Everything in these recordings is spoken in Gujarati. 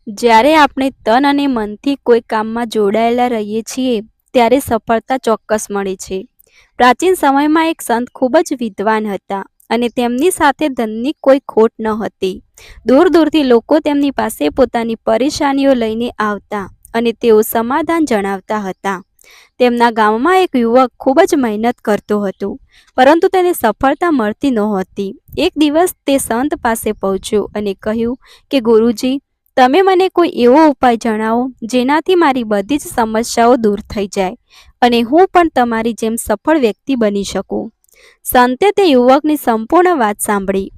જ્યારે આપણે તન અને મનથી કોઈ કામમાં જોડાયેલા રહીએ છીએ ત્યારે સફળતા ચોક્કસ મળે છે. પ્રાચીન સમયમાં એક સંત ખૂબ જ વિદ્વાન હતા અને તેમની સાથે ધનની કોઈ ખોટ ન હતી. દૂર દૂરથી લોકો તેમની પાસે પોતાની પરેશાનીઓ લઈને આવતા અને તેઓ સમાધાન જણાવતા હતા. તેમના ગામમાં એક યુવક ખૂબ જ મહેનત કરતો હતો, પરંતુ તેને સફળતા મળતી નહોતી. એક દિવસ તે સંત પાસે પહોંચ્યો અને કહ્યું કે ગુરુજી, તમે મને કોઈ એવો ઉપાય જણાવો જેનાથી મારી બધી જ સમસ્યાઓ દૂર થઈ જાય અને હું પણ તમારી જેમ સફળ વ્યક્તિ બની શકું. સંતે તે યુવકની સંપૂર્ણ વાત સાંભળી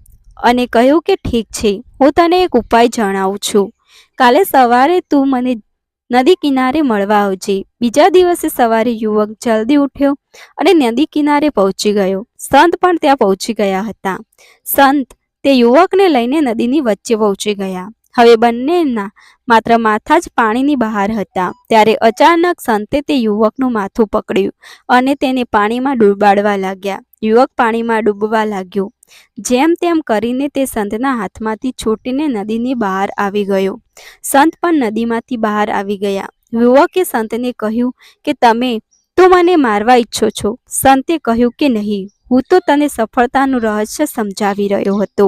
અને કહ્યું કે ઠીક છે, હું તને એક ઉપાય જણાવું છું. કાલે સવારે તું મને નદી કિનારે મળવા આવજે. બીજા દિવસે સવારે યુવક જલ્દી ઉઠ્યો અને નદી કિનારે પહોંચી ગયો. સંત પણ ત્યાં પહોંચી ગયા હતા. સંત તે યુવકને લઈને નદીની વચ્ચે પહોંચી ગયા. હવે બંનેના માત્ર માથા જ પાણીની બહાર હતા. ત્યારે અચાનક સંતે તે યુવકનું માથું પકડ્યું અને તેને પાણીમાં ડૂબાડવા લાગ્યા. યુવક પાણીમાં ડૂબવા લાગ્યો. જેમ તેમ કરીને તે સંતના હાથમાંથી છૂટીને નદીની બહાર આવી ગયો. સંત પણ નદીમાંથી બહાર આવી ગયા. યુવકે સંતને કહ્યું કે તું મને મારવા ઈચ્છો છો? સંતે કહ્યું કે નહીં, હું તો તને સફળતાનું રહસ્ય સમજાવી રહ્યો હતો.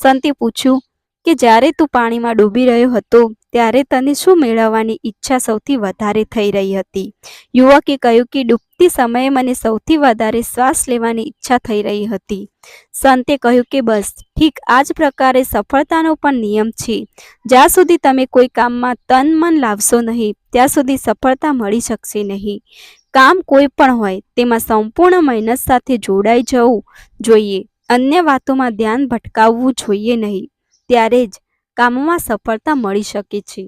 સંતે પૂછ્યું કે જ્યારે તું પાણીમાં ડૂબી રહ્યો હતો ત્યારે તને શું મેળવવાની ઈચ્છા સૌથી વધારે થઈ રહી હતી? યુવકે કહ્યું કે ડૂબતી સમયે મને સૌથી વધારે શ્વાસ લેવાની ઈચ્છા થઈ રહી હતી. સંતે કહ્યું કે બસ ઠીક આ જ પ્રકારે સફળતાનો પણ નિયમ છે. જ્યાં સુધી તમે કોઈ કામમાં તન મન લાવશો નહીં ત્યાં સુધી સફળતા મળી શકશે નહીં. કામ કોઈ પણ હોય તેમાં સંપૂર્ણ મહેનત સાથે જોડાઈ જવું જોઈએ. અન્ય વાતોમાં ધ્યાન ભટકાવવું જોઈએ નહીં. ત્યારે જ કામમાં સફળતા મળી શકે છે.